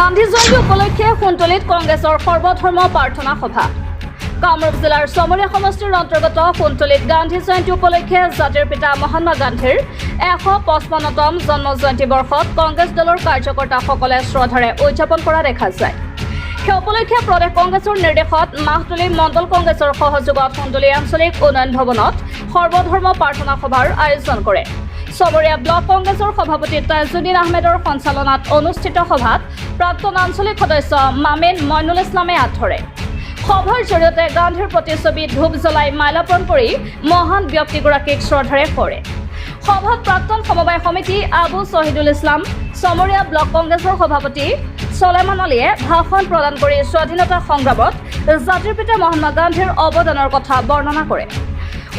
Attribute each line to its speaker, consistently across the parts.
Speaker 1: গান্ধী জয়ন্তী উপলক্ষে কুন্তলিত কংগ্ৰেছৰ সৰ্বধৰ্ম প্ৰাৰ্থনা সভা। কামৰূপ জিলাৰ চমৰীয়া সমষ্টিৰ অন্তৰ্গত কুন্তলিত গান্ধী জয়ন্তী উপলক্ষে জাতিৰ পিতা মহাত্মা গান্ধীৰ ১৫৫তম জন্ম জয়ন্তী বৰ্ষত কংগ্ৰেছ দলৰ কাৰ্যকৰ্তাসকলে শ্ৰদ্ধাৰে উদযাপন কৰা দেখা যায়। সেই উপলক্ষে প্ৰদেশ কংগ্ৰেছৰ নিৰ্দেশত মাহতলী মণ্ডল কংগ্ৰেছৰ সহযোগত কুন্তলী আঞ্চলিক উন্নয়ন ভৱনত সৰ্বধৰ্ম প্ৰাৰ্থনা সভাৰ আয়োজন কৰে। চমৰীয়া ব্লক কংগ্ৰেছৰ সভাপতি তাজুদ্দিন আহমেদৰ সঞ্চালনাত অনুষ্ঠিত সভাত প্ৰাক্তন আঞ্চলিক সদস্য মামেন মইনুল ইছলামে হাত ধৰে। সভাৰ জৰিয়তে গান্ধীৰ প্ৰতিচ্ছবি ধূপ জ্বলাই মাল্যাৰ্পণ কৰি মহান ব্যক্তিগৰাকীক শ্ৰদ্ধাৰে কৰে। সভাত প্ৰাক্তন সমবায় সমিতি আবু শহীদুল ইছলাম, চমৰীয়া ব্লক কংগ্ৰেছৰ সভাপতি চলেমান আলীয়ে ভাষণ প্ৰদান কৰি স্বাধীনতা সংগ্ৰামত জাতিৰ পিতা মহাত্মা গান্ধীৰ অৱদানৰ কথা বৰ্ণনা কৰে।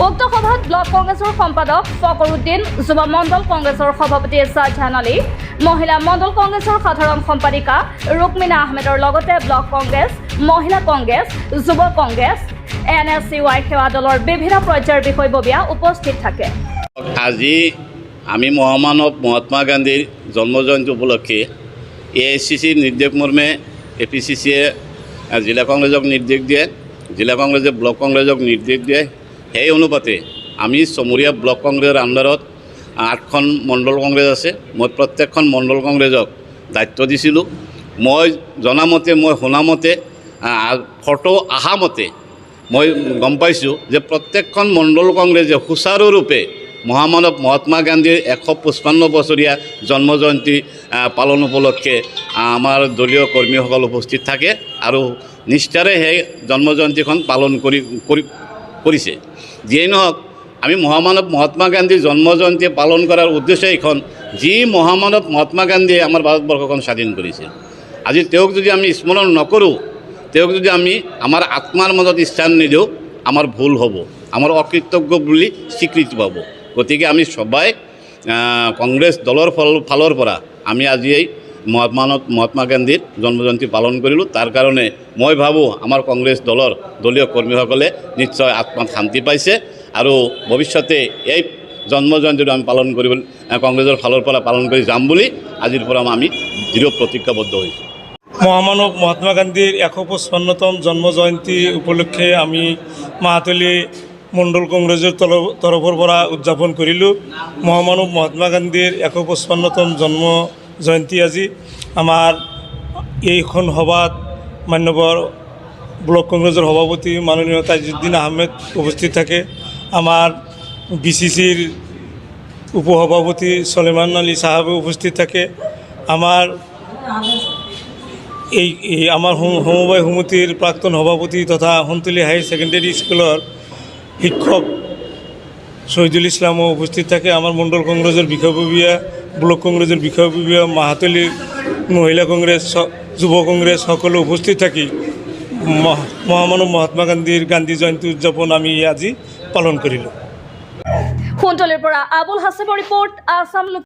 Speaker 1: উক্ত সভাত ব্লক কংগ্ৰেছৰ সম্পাদক ফকৰুদ্দিন, যুৱ মণ্ডল কংগ্ৰেছৰ সভাপতি শ্বাহজাহান আলী, মহিলা মণ্ডল কংগ্ৰেছৰ সাধাৰণ সম্পাদিকা ৰুকমিনা আহমেদৰ লগতে ব্লক কংগ্ৰেছ, মহিলা কংগ্ৰেছ, যুৱ কংগ্ৰেছ, NSCY সেৱা দলৰ বিভিন্ন পৰ্যায়ৰ বিষয়ববীয়া উপস্থিত থাকে।
Speaker 2: আজি আমি মহামানৱ মহাত্মা গান্ধীৰ জন্মজয়ন্তী উপলক্ষে AICC নিৰ্দেশ মৰ্মে APCCয়ে জিলা কংগ্ৰেছক নিৰ্দেশ দিয়ে, জিলা কংগ্ৰেছে ব্লক কংগ্ৰেছক নিৰ্দেশ দিয়ে। সেই অনুপাতে আমি চমৰীয়া ব্লক কংগ্ৰেছৰ আণ্ডাৰত 8খন মণ্ডল কংগ্ৰেছ আছে। মই প্ৰত্যেকখন মণ্ডল কংগ্ৰেছক দায়িত্ব দিছিলোঁ। মই জনামতে, মই শুনামতে, ফটো অহামতে মই গম পাইছোঁ যে প্ৰত্যেকখন মণ্ডল কংগ্ৰেছে সুচাৰুৰূপে মহামানৱ মহাত্মা গান্ধীৰ 155 বছৰীয়া জন্মজয়ন্তী পালন উপলক্ষে আমাৰ দলীয় কৰ্মীসকল উপস্থিত থাকে আৰু নিষ্ঠাৰে সেই জন্মজয়ন্তীখন পালন কৰিছে। যিয়েই নহওক, আমি মহামানৱ মহাত্মা গান্ধীৰ জন্মজয়ন্তী পালন কৰাৰ উদ্দেশ্য এইখন, যি মহামানৱ মহাত্মা গান্ধীয়ে আমাৰ ভাৰতবৰ্ষখন স্বাধীন কৰিছে। আজি তেওঁক যদি আমি স্মৰণ নকৰোঁ, তেওঁক যদি আমি আমাৰ আত্মাৰ মাজত স্থান নিদিওঁ, আমাৰ ভুল হ'ব, আমাৰ অকৃতজ্ঞ বুলি স্বীকৃতি পাব। গতিকে আমি সবাই কংগ্ৰেছ দলৰ ফালৰ পৰা আমি আজি এই মহাত্মা গান্ধীৰ জন্মজয়ন্তী পালন কৰিলোঁ। তাৰ কাৰণে মই ভাবোঁ আমাৰ কংগ্ৰেছ দলৰ দলীয় কৰ্মীসকলে নিশ্চয় আত্মাত শান্তি পাইছে আৰু ভৱিষ্যতে এই জন্মজয়ন্তীটো আমি পালন কৰিবলৈ কংগ্ৰেছৰ ফালৰ পৰা পালন কৰি যাম বুলি আজিৰ পৰা আমি দৃঢ় প্ৰতিজ্ঞাবদ্ধ হৈছোঁ।
Speaker 3: মহামানৱ মহাত্মা গান্ধীৰ 155তম জন্ম জয়ন্তী উপলক্ষে আমি মাহতলী মণ্ডল কংগ্ৰেছৰ তৰফৰ পৰা উদযাপন কৰিলোঁ। মহামানৱ মহাত্মা গান্ধীৰ 155তম জন্ম জয়ন্তী আজি আমাৰ এইখন সভাত মান্যবৰ ব্লক কংগ্ৰেছৰ সভাপতি মাননীয় তাজুদ্দিন আহমেদ উপস্থিত থাকে। আমাৰ BCCৰ উপসভাপতি চলেমান আলী চাহাবে উপস্থিত থাকে। আমাৰ সমবায় সমিতিৰ প্ৰাক্তন সভাপতি তথা কুন্তলী হায়াৰ ছেকেণ্ডেৰী স্কুলৰ শিক্ষক শহীদুল ইছলামো উপস্থিত থাকে। আমাৰ মণ্ডল কংগ্ৰেছৰ বিষয়ববীয়া, ব্লক কংগ্ৰেছৰ বিষয়ববীয়া, মাহতলী মহিলা কংগ্ৰেছ, যুৱ কংগ্ৰেছ সকলো উপস্থিত থাকি মহামানৱ মহাত্মা গান্ধীৰ গান্ধী জয়ন্তী উদযাপন আমি আজি পালন কৰিলোঁ।
Speaker 1: কুন্তলীৰ পৰা আবুল হাছেমৰ ৰিপৰ্ট, আছাম।